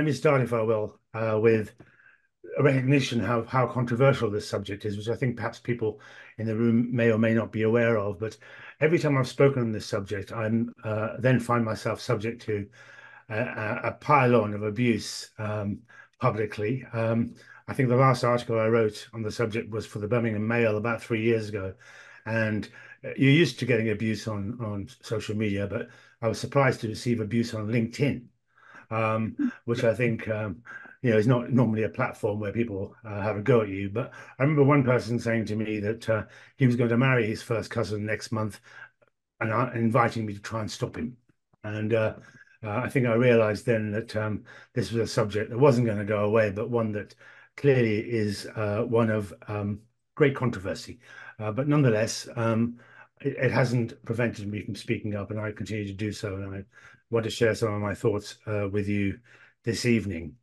let me start, if I will, with a recognition of how controversial this subject is, which I think perhaps people in the room may or may not be aware of. But every time I've spoken on this subject, I'm then find myself subject to a pile-on of abuse publicly. I think the last article I wrote on the subject was for the Birmingham Mail about 3 years ago, and you're used to getting abuse on social media, but I was surprised to receive abuse on LinkedIn, which I think is not normally a platform where people have a go at you. But I remember one person saying to me that he was going to marry his first cousin next month, and inviting me to try and stop him. And I think I realized then that this was a subject that wasn't going to go away, but one that clearly is one of great controversy. But nonetheless, it hasn't prevented me from speaking up, and I continue to do so. And I want to share some of my thoughts with you this evening.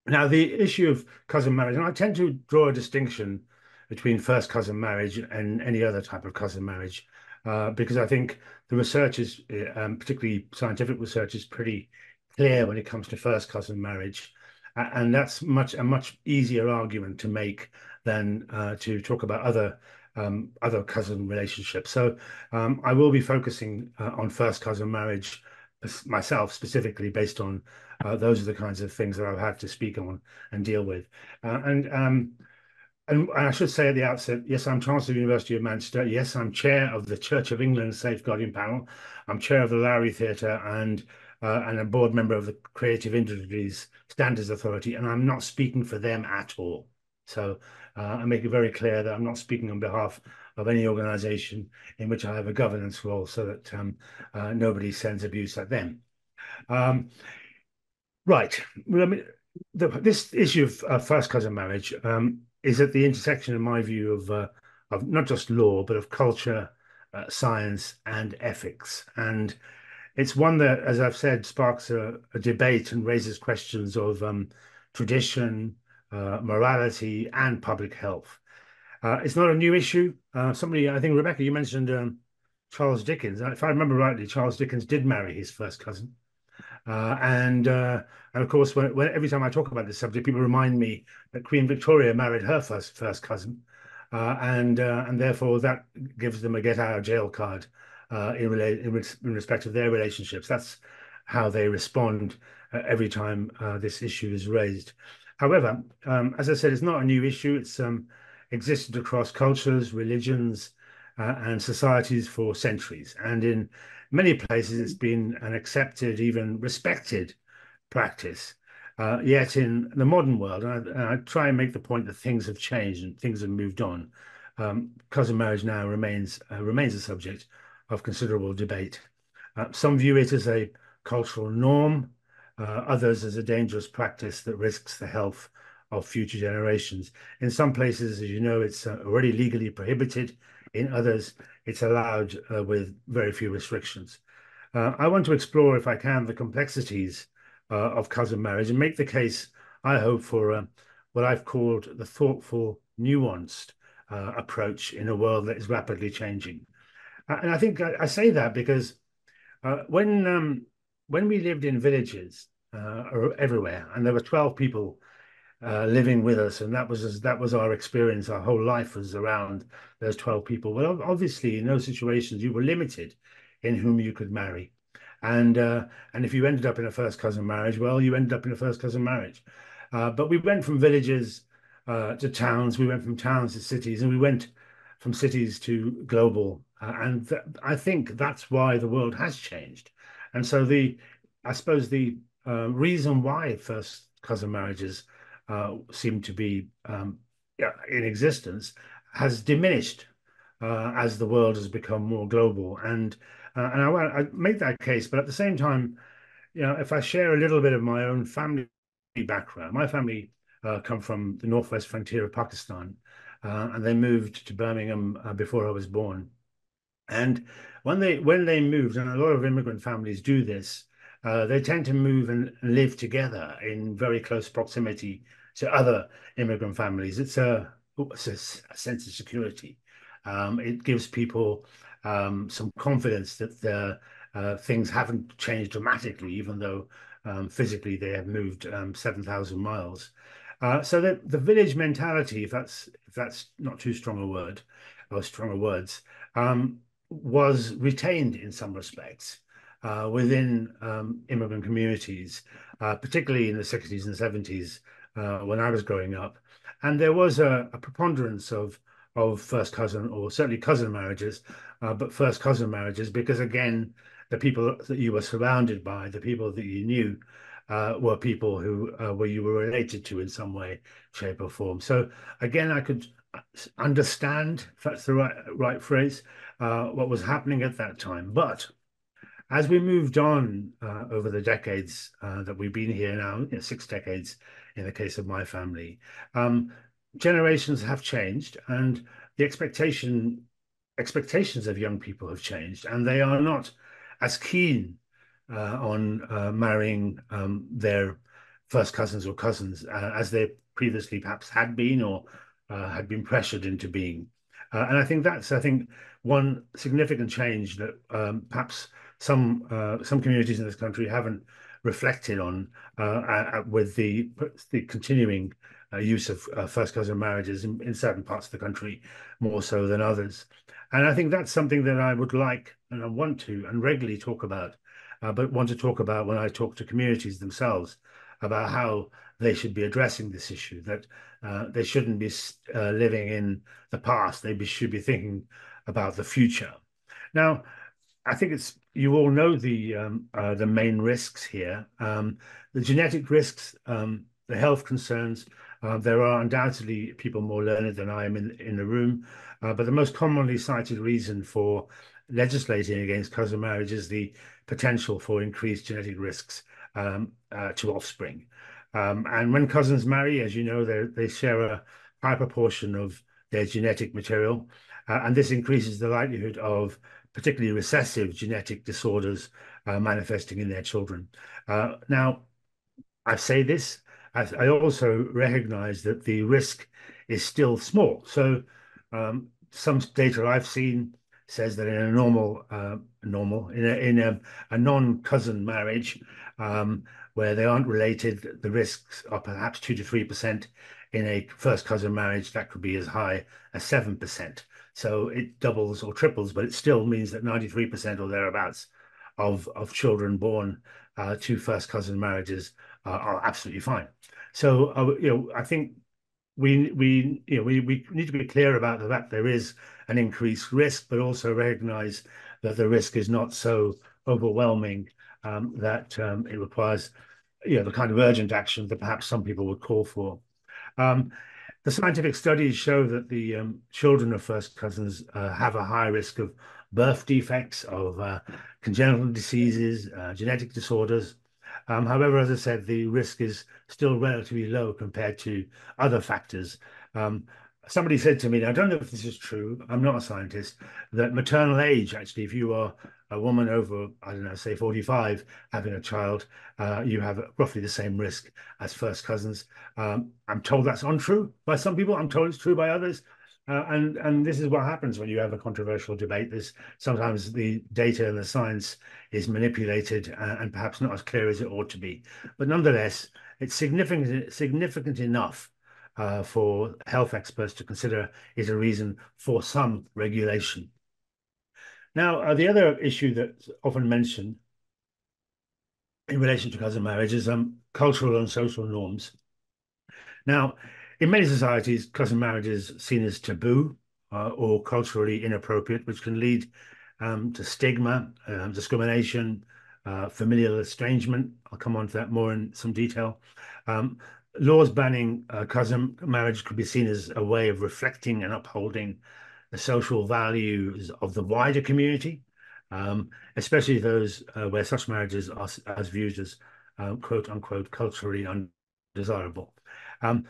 Now, the issue of cousin marriage, and I tend to draw a distinction between first cousin marriage and any other type of cousin marriage, because I think the research is, particularly scientific research, is pretty clear when it comes to first cousin marriage, and that's a much easier argument to make than to talk about other cousin relationships. So I will be focusing on first cousin marriage myself specifically based on those are the kinds of things that I've had to speak on and deal with. And I should say at the outset, yes, I'm Chancellor of the University of Manchester. Yes, I'm chair of the Church of England Safeguarding Panel. I'm chair of the Lowry Theatre and a board member of the Creative Industries Standards Authority, and I'm not speaking for them at all. So I make it very clear that I'm not speaking on behalf of any organisation in which I have a governance role, so that nobody sends abuse at them. Right. Well, I mean, this issue of first cousin marriage is at the intersection, in my view, of not just law, but of culture, science, and ethics. And it's one that, as I've said, sparks a debate and raises questions of tradition, morality, and public health. It's not a new issue. I think, Rebecca, you mentioned Charles Dickens. If I remember rightly, Charles Dickens did marry his first cousin. And of course, every time I talk about this subject, people remind me that Queen Victoria married her first cousin, and therefore that gives them a get out of jail card in respect of their relationships. That's how they respond every time this issue is raised. However, as I said, it's not a new issue. It's existed across cultures, religions, and societies for centuries, and in many places it's been an accepted, even respected practice. Yet in the modern world, and I try and make the point that things have changed and things have moved on. Cousin marriage now remains a subject of considerable debate. Some view it as a cultural norm, others as a dangerous practice that risks the health of future generations. In some places, as you know, it's already legally prohibited. In others, it's allowed with very few restrictions. I want to explore, if I can, the complexities of cousin marriage and make the case, I hope, for what I've called the thoughtful, nuanced approach in a world that is rapidly changing. And I think I say that because when we lived in villages everywhere, and there were 12 people living with us, and that was our experience. Our whole life was around those 12 people. Well, obviously, in those situations, you were limited in whom you could marry, and if you ended up in a first cousin marriage, well, you ended up in a first cousin marriage. But we went from villages to towns. We went from towns to cities, and we went from cities to global. And I think that's why the world has changed. And so I suppose the reason why first cousin marriages seem to be yeah, in existence has diminished as the world has become more global. And I make that case, but at the same time, if I share a little bit of my own family background, my family come from the northwest frontier of Pakistan, and they moved to Birmingham before I was born. And when they moved, and a lot of immigrant families do this, they tend to move and live together in very close proximity to other immigrant families. It's a sense of security. It gives people some confidence that things haven't changed dramatically, even though Physically, they have moved 7,000 miles. So the village mentality, if that's not too strong a word or stronger words, was retained in some respects within immigrant communities, particularly in the 60s and 70s when I was growing up. And there was a preponderance of first cousin or certainly cousin marriages, but first cousin marriages because again, the people that you were surrounded by, the people that you knew, were people who were you were related to in some way, shape, or form. So again, I could understand, if that's the right phrase, what was happening at that time. But as we moved on over the decades that we've been here now, 6 decades in the case of my family, um, generations have changed, and the expectations of young people have changed, and they are not as keen on marrying their first cousins or cousins as they previously perhaps had been or had been pressured into being. And I think one significant change that perhaps some communities in this country haven't reflected on with the continuing use of first cousin marriages in certain parts of the country more so than others. And I think that's something that I would like and I want to and regularly talk about, but want to talk about when I talk to communities themselves about how they should be addressing this issue, that they shouldn't be living in the past, should be thinking about the future. Now, I think it's you all know the main risks here, the genetic risks, the health concerns. There are undoubtedly people more learned than I am in the room, but the most commonly cited reason for legislating against cousin marriage is the potential for increased genetic risks to offspring. And when cousins marry, as you know, they share a high proportion of their genetic material, and this increases the likelihood of particularly recessive genetic disorders manifesting in their children. Now, I say this as I also recognize that the risk is still small. So, some data I've seen says that in a normal a non-cousin marriage where they aren't related, the risks are perhaps 2 to 3%. In a first cousin marriage, that could be as high as 7%. So it doubles or triples, but it still means that 93% or thereabouts of children born to first cousin marriages are absolutely fine. So I think we need to be clear about the fact there is an increased risk, but also recognize that the risk is not so overwhelming that it requires the kind of urgent action that perhaps some people would call for. Um, the scientific studies show that the children of first cousins have a high risk of birth defects, of congenital diseases, genetic disorders. However, as I said, the risk is still relatively low compared to other factors. Um, Somebody said to me, I don't know if this is true, I'm not a scientist, that maternal age, actually, if you are a woman over, I don't know, say 45, having a child, you have roughly the same risk as first cousins. I'm told that's untrue by some people. I'm told it's true by others. And this is what happens when you have a controversial debate. There's sometimes the data and the science is manipulated and perhaps not as clear as it ought to be. But nonetheless, it's significant enough for health experts to consider is a reason for some regulation. Now, the other issue that's often mentioned in relation to cousin marriage is cultural and social norms. Now, in many societies, cousin marriage is seen as taboo or culturally inappropriate, which can lead to stigma, discrimination, familial estrangement. I'll come on to that more in some detail. Um, Laws banning cousin marriage could be seen as a way of reflecting and upholding the social values of the wider community, especially those where such marriages are as viewed as quote unquote culturally undesirable. Um,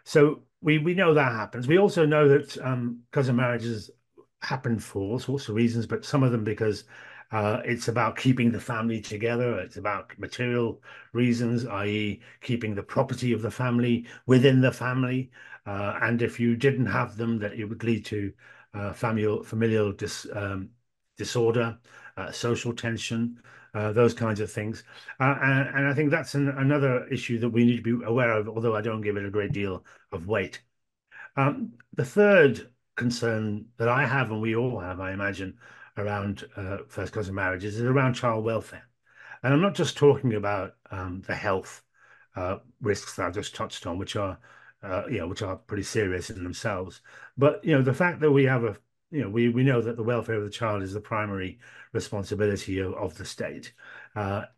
so we know that happens. We also know that cousin marriages happen for all sorts of reasons, but some of them because it's about keeping the family together. It's about material reasons, i.e., keeping the property of the family within the family. And if you didn't have them, that it would lead to familial disorder, social tension, those kinds of things. And I think that's another issue that we need to be aware of, although I don't give it a great deal of weight. The third concern that I have, and we all have, I imagine, around first cousin marriages is around child welfare. And I'm not just talking about the health risks that I've just touched on, which are pretty serious in themselves. But the fact that we have we know that the welfare of the child is the primary responsibility of the state.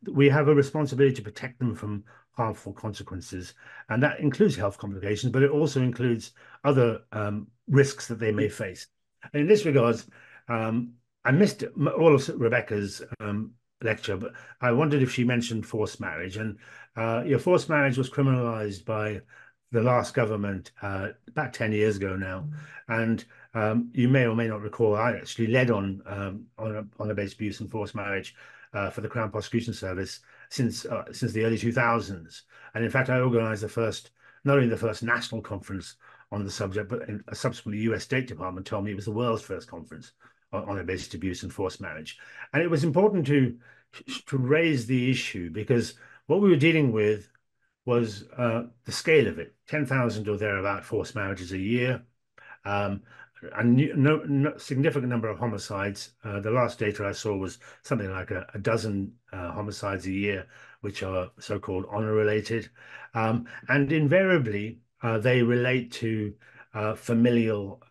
We have a responsibility to protect them from harmful consequences, and that includes health complications, but it also includes other risks that they may face. And in this regard, I missed all of Rebecca's lecture, but I wondered if she mentioned forced marriage. And your forced marriage was criminalized by the last government about 10 years ago now. And you may or may not recall, I actually led on a base abuse and forced marriage for the Crown Prosecution Service since the early 2000s. And in fact, I organized not only the first national conference on the subject, but a subsequently US State Department told me it was the world's first conference on illicit abuse and forced marriage. And it was important to raise the issue because what we were dealing with was the scale of it, 10,000 or thereabout forced marriages a year, um, a significant number of homicides. The last data I saw was something like a dozen homicides a year, which are so-called honor-related. And invariably, they relate to familial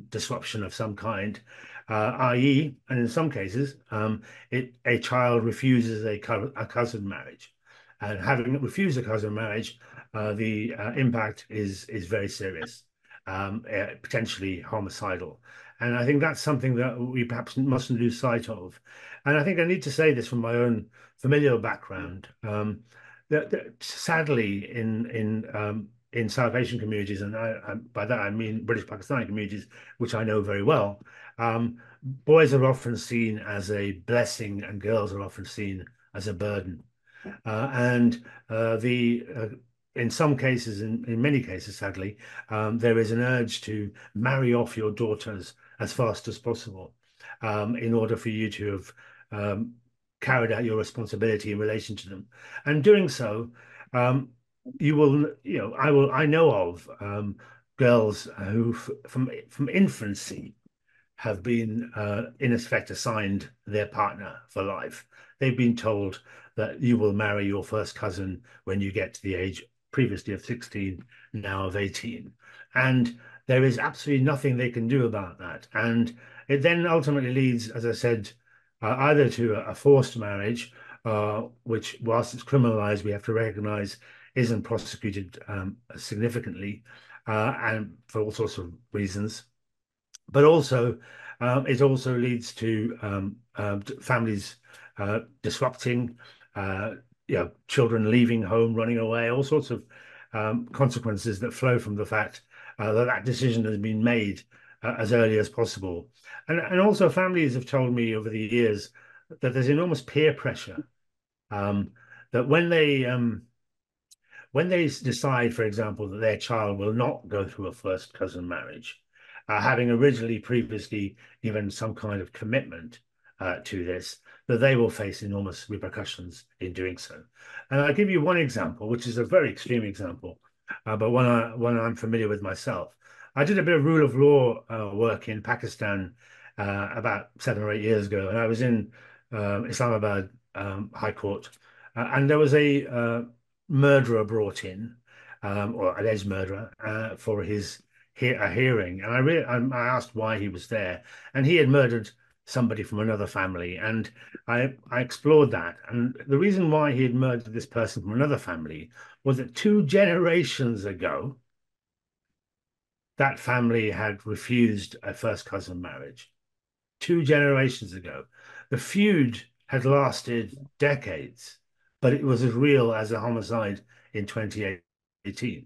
disruption of some kind, i.e., and in some cases, a child refuses a cousin marriage. And having refused a cousin marriage, the impact is very serious, potentially homicidal. And I think that's something that we perhaps mustn't lose sight of. And I think I need to say this from my own familial background, that sadly in South Asian communities, and by that I mean British Pakistani communities, which I know very well, boys are often seen as a blessing and girls are often seen as a burden. And the in some cases, in many cases, sadly, there is an urge to marry off your daughters as fast as possible in order for you to have carried out your responsibility in relation to them. And doing so, um, you will, I know of girls who, from infancy, have been, in effect, assigned their partner for life. They've been told that you will marry your first cousin when you get to the age previously of 16, now of 18. And there is absolutely nothing they can do about that. And it then ultimately leads, as I said, either to a forced marriage, which, whilst it's criminalized, we have to recognize isn't prosecuted significantly, and for all sorts of reasons, but also it also leads to families disrupting, children leaving home, running away, all sorts of consequences that flow from the fact that decision has been made as early as possible. And also families have told me over the years that there's enormous peer pressure, that when they decide, for example, that their child will not go through a first cousin marriage, having originally previously given some kind of commitment to this, that they will face enormous repercussions in doing so. And I'll give you one example, which is a very extreme example, but one I'm familiar with myself. I did a bit of rule of law work in Pakistan about 7 or 8 years ago, and I was in Islamabad High Court, and there was a murderer brought in, or alleged murderer, for a hearing, and I asked why he was there, and he had murdered somebody from another family, and I explored that, and the reason why he had murdered this person from another family was that 2 generations ago, that family had refused a first cousin marriage. 2 generations ago, the feud had lasted decades, but it was as real as a homicide in 2018.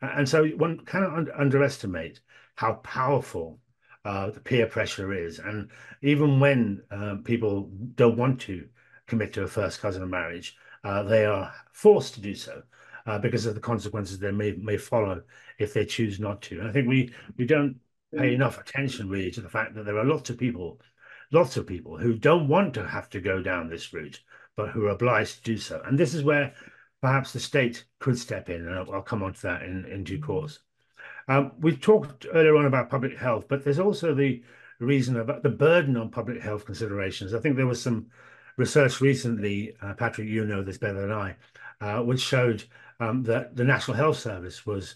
And so one cannot underestimate how powerful the peer pressure is. And even when people don't want to commit to a first cousin marriage, they are forced to do so because of the consequences that may follow if they choose not to. And I think we don't pay enough attention really to the fact that there are lots of people who don't want to have to go down this route, but who are obliged to do so. And this is where perhaps the state could step in, and I'll come on to that in due course. We talked earlier on about public health, but there's also the reason about the burden on public health considerations. I think there was some research recently, Patrick, you know this better than I, which showed that the National Health Service was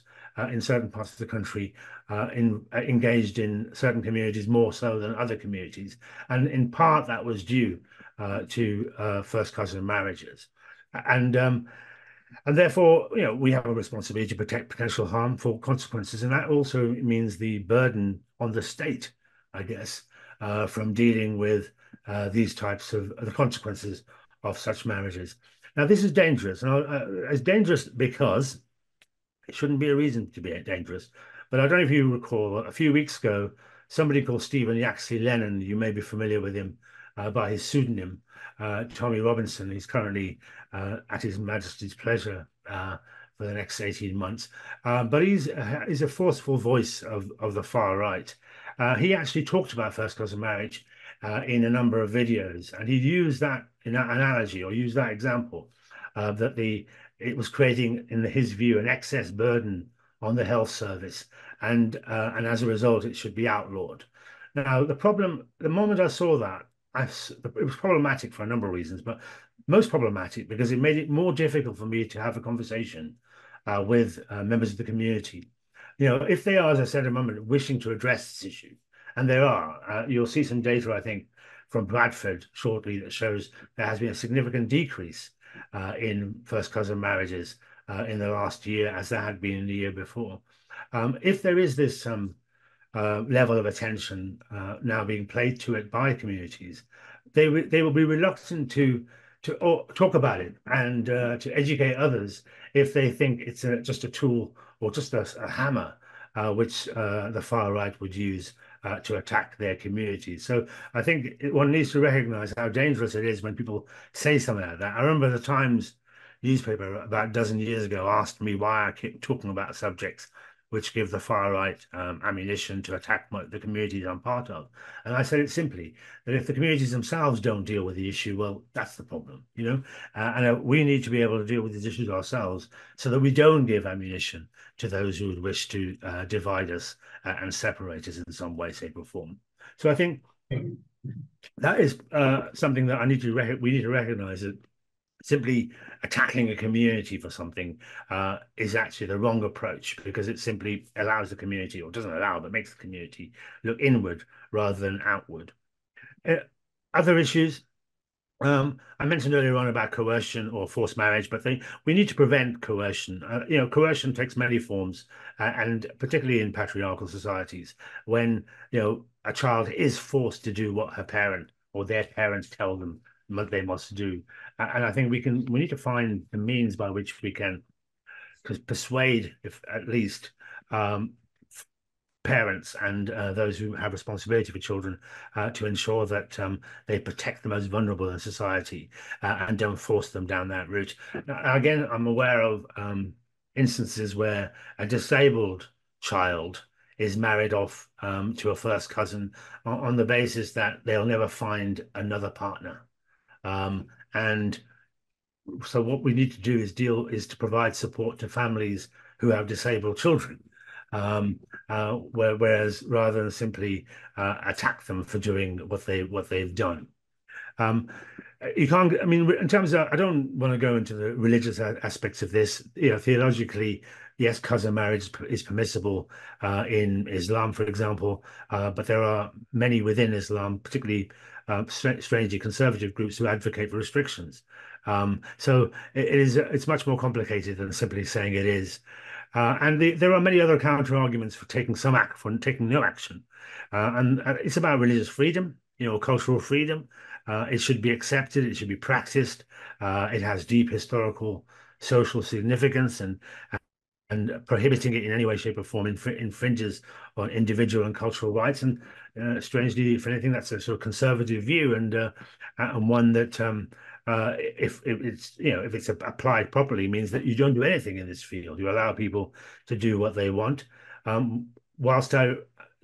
in certain parts of the country engaged in certain communities more so than other communities. And in part, that was due to first cousin marriages. And and therefore, we have a responsibility to protect potential harmful consequences. And that also means the burden on the state, I guess, from dealing with these types of the consequences of such marriages. Now, this is dangerous. And it's dangerous because it shouldn't be a reason to be dangerous. But I don't know if you recall, a few weeks ago, somebody called Stephen Yaxley Lennon, you may be familiar with him by his pseudonym, Tommy Robinson. He's currently at His Majesty's pleasure for the next 18 months. But he's a forceful voice of the far right. He actually talked about first cousin marriage in a number of videos, and he used that in that analogy or used that example that it was creating, in his view, an excess burden on the health service, and as a result, it should be outlawed. Now, the moment I saw that, it was problematic for a number of reasons, but most problematic because it made it more difficult for me to have a conversation with members of the community. If they are, as I said a moment, wishing to address this issue, and there are, you'll see some data, I think, from Bradford shortly that shows there has been a significant decrease in first cousin marriages in the last year, as there had been in the year before. If there is this level of attention now being played to it by communities, they will be reluctant to talk about it and to educate others if they think it's just a tool or just a hammer which the far right would use to attack their communities. So I think one needs to recognize how dangerous it is when people say something like that. I remember the Times newspaper about a dozen years ago asked me why I keep talking about subjects which give the far right ammunition to attack the communities I'm part of. And I said it simply, that if the communities themselves don't deal with the issue, well, that's the problem. And we need to be able to deal with these issues ourselves so that we don't give ammunition to those who would wish to divide us and separate us in some way, shape, or form. So I think that is something that we need to recognize, that simply attacking a community for something is actually the wrong approach, because it simply allows the community, or doesn't allow, but makes the community look inward rather than outward. Other issues, I mentioned earlier on about coercion or forced marriage, but we need to prevent coercion. Coercion takes many forms, and particularly in patriarchal societies, when a child is forced to do what her parent or their parents tell them they must do. And I think we need to find the means by which we can persuade, if at least, parents and those who have responsibility for children to ensure that they protect the most vulnerable in society and don't force them down that route. Now, again, I'm aware of instances where a disabled child is married off to a first cousin on the basis that they'll never find another partner. And so what we need to do is to provide support to families who have disabled children. Whereas rather than simply attack them for doing what they've done. You can't, I mean, in terms of, I don't want to go into the religious aspects of this. Theologically, yes, cousin marriage is permissible in Islam, for example, but there are many within Islam, particularly strangely conservative groups, who advocate for restrictions. So it's much more complicated than simply saying it is. And there are many other counter arguments for taking for taking no action. And it's about religious freedom, cultural freedom. It should be accepted. It should be practiced. It has deep historical, social significance, and prohibiting it in any way, shape, or form infringes on individual and cultural rights. And strangely, if anything, that's a sort of conservative view, and one that, if it's applied properly, means that you don't do anything in this field. You allow people to do what they want. Whilst I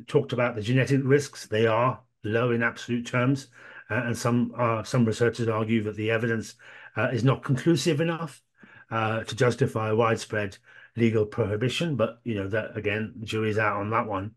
talked about the genetic risks, they are low in absolute terms. and some researchers argue that the evidence is not conclusive enough to justify widespread legal prohibition. But that again, the jury's out on that one.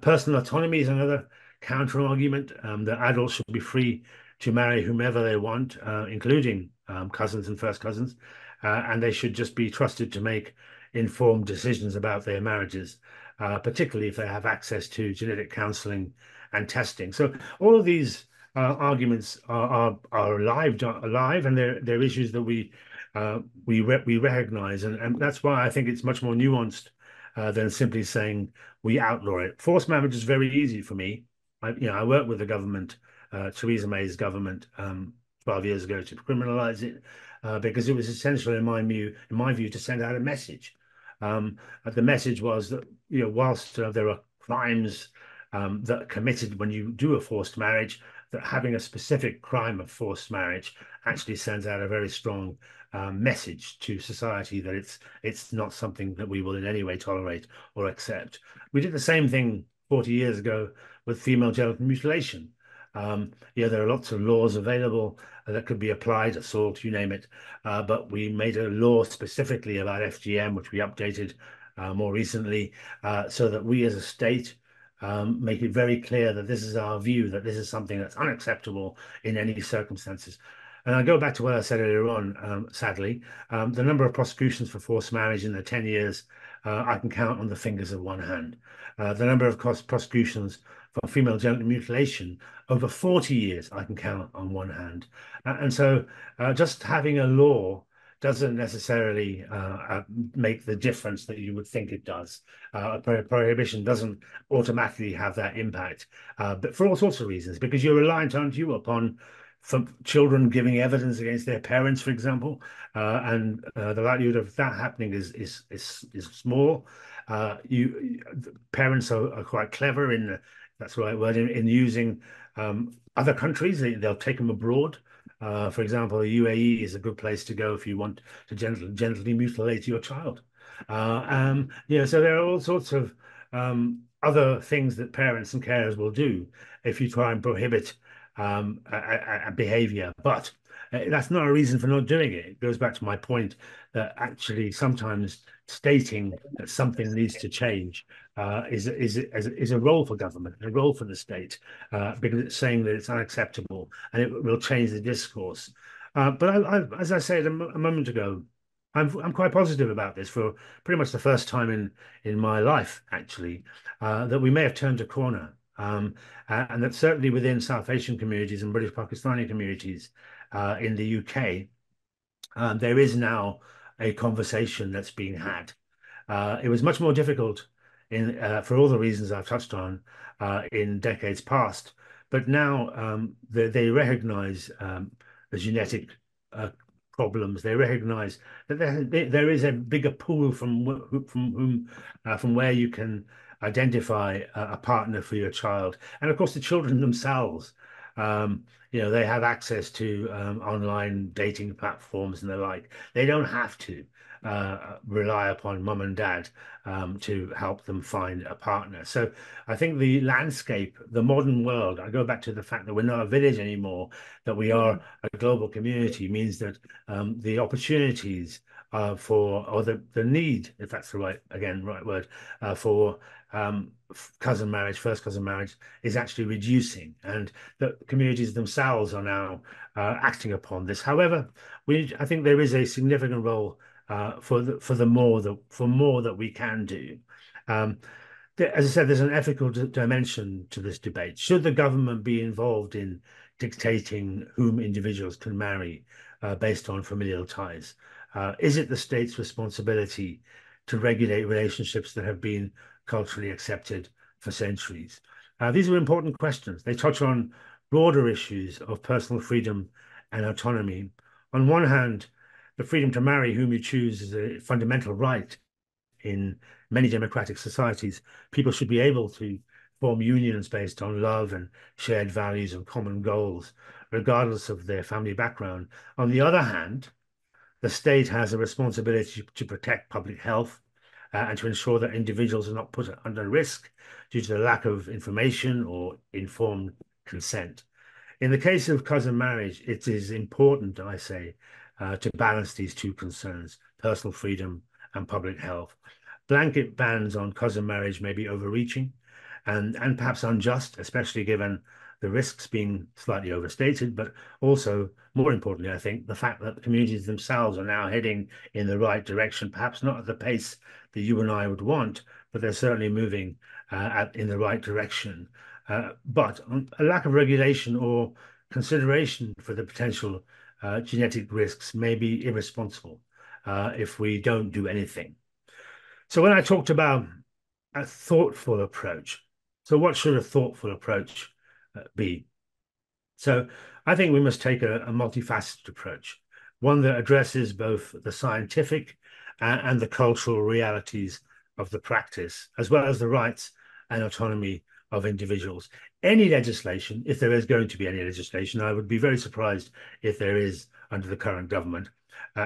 Personal autonomy is another counter argument that adults should be free to marry whomever they want, including cousins and first cousins, and they should just be trusted to make informed decisions about their marriages, particularly if they have access to genetic counseling and testing. So all of these arguments are alive, and they're issues that we recognize, and that's why I think it's much more nuanced than simply saying we outlaw it. Forced marriage is very easy for me. I worked with the government, Theresa May's government, 12 years ago to criminalize it because it was essential in my view, to send out a message. The message was that whilst there are crimes that are committed when you do a forced marriage, that having a specific crime of forced marriage actually sends out a very strong message to society that it's not something that we will in any way tolerate or accept. We did the same thing 40 years ago with female genital mutilation. There are lots of laws available that could be applied, assault, you name it. But we made a law specifically about FGM, which we updated more recently, so that we as a state make it very clear that this is our view, that this is something that's unacceptable in any circumstances. And I go back to what I said earlier on, sadly, the number of prosecutions for forced marriage in the 10 years, I can count on the fingers of one hand. The number of prosecutions for female genital mutilation over 40 years, I can count on one hand. And so just having a law doesn't necessarily make the difference that you would think it does. Prohibition doesn't automatically have that impact, but for all sorts of reasons, because you're reliant, aren't you, upon children giving evidence against their parents, for example, and the likelihood of that happening is small. Parents are quite clever that's the right word, in using other countries. They'll take them abroad. For example, the UAE is a good place to go if you want to gently mutilate your child. So there are all sorts of other things that parents and carers will do if you try and prohibit a behavior. But that's not a reason for not doing it. It goes back to my point that actually sometimes stating that something needs to change is a role for government, a role for the state, because it's saying that it's unacceptable and it will change the discourse. But as I said a moment ago, I'm quite positive about this for pretty much the first time in my life, actually, that we may have turned a corner. And that certainly within South Asian communities and British Pakistani communities in the UK, there is now a conversation that's being had. It was much more difficult for all the reasons I've touched on in decades past, but now they recognise the genetic problems. They recognise that there is a bigger pool from where you can identify a partner for your child, and of course the children themselves. They have access to online dating platforms and the like. They don't have to rely upon mum and dad to help them find a partner. So I think the landscape, the modern world, I go back to the fact that we're not a village anymore, that we are a global community, means that the opportunities or the need, if that's the right word, for cousin marriage, first cousin marriage, is actually reducing, and the communities themselves are now acting upon this. However, I think there is a significant role for more that we can do. As I said, there's an ethical dimension to this debate. Should the government be involved in dictating whom individuals can marry based on familial ties? Is it the state's responsibility to regulate relationships that have been culturally accepted for centuries? These are important questions. They touch on broader issues of personal freedom and autonomy. On one hand, the freedom to marry whom you choose is a fundamental right in many democratic societies. People should be able to form unions based on love and shared values and common goals, regardless of their family background. On the other hand, the state has a responsibility to protect public health and to ensure that individuals are not put under risk due to the lack of information or informed consent. In the case of cousin marriage, it is important, I say, to balance these two concerns, personal freedom and public health. Blanket bans on cousin marriage may be overreaching and perhaps unjust, especially given the risks being slightly overstated, but also, more importantly, I think, the fact that the communities themselves are now heading in the right direction, perhaps not at the pace that you and I would want, but they're certainly moving in the right direction. But a lack of regulation or consideration for the potential genetic risks may be irresponsible if we don't do anything. So when I talked about a thoughtful approach, so what should a thoughtful approach be? So I think we must take a multifaceted approach, one that addresses both the scientific and the cultural realities of the practice, as well as the rights and autonomy of individuals. Any legislation, if there is going to be any legislation, I would be very surprised if there is under the current government,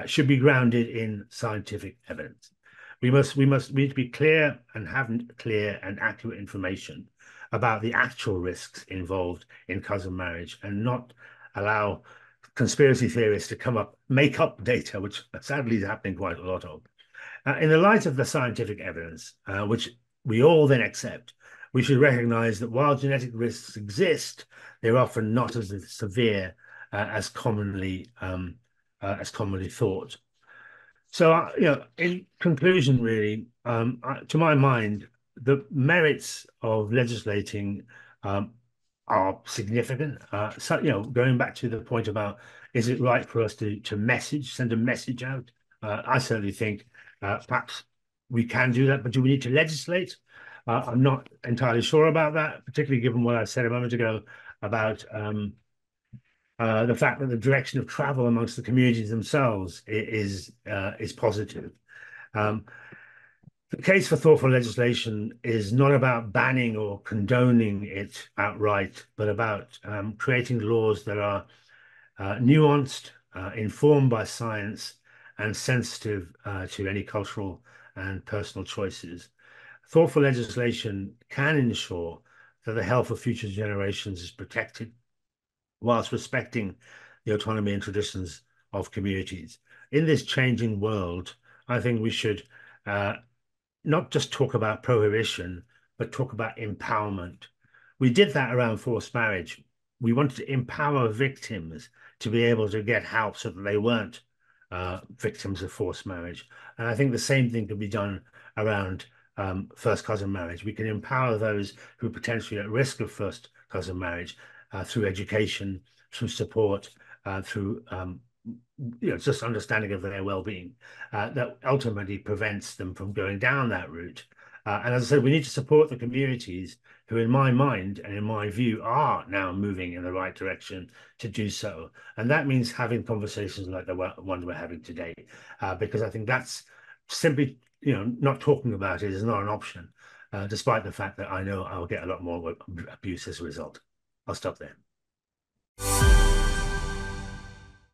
should be grounded in scientific evidence. We need to be clear and have clear and accurate information about the actual risks involved in cousin marriage and not allow conspiracy theorists to make up data, which sadly is happening quite a lot of. In the light of the scientific evidence, which we all then accept, we should recognize that while genetic risks exist, they're often not as severe as commonly thought. So, in conclusion, really, to my mind, the merits of legislating are significant. So, going back to the point about is it right for us to send a message out? I certainly think perhaps we can do that, but do we need to legislate? I'm not entirely sure about that, particularly given what I said a moment ago about the fact that the direction of travel amongst the communities themselves is positive. The case for thoughtful legislation is not about banning or condoning it outright, but about creating laws that are nuanced, informed by science, and sensitive to any cultural and personal choices. Thoughtful legislation can ensure that the health of future generations is protected whilst respecting the autonomy and traditions of communities. In this changing world, I think we should not just talk about prohibition, but talk about empowerment. We did that around forced marriage. We wanted to empower victims to be able to get help so that they weren't victims of forced marriage. And I think the same thing could be done around first cousin marriage. We can empower those who are potentially at risk of first cousin marriage through education, through support, through just understanding of their well-being that ultimately prevents them from going down that route. And as I said, we need to support the communities who, in my mind and in my view, are now moving in the right direction to do so. And that means having conversations like the one we're having today, because I think that's simply, not talking about it is not an option, despite the fact that I know I'll get a lot more abuse as a result. I'll stop there.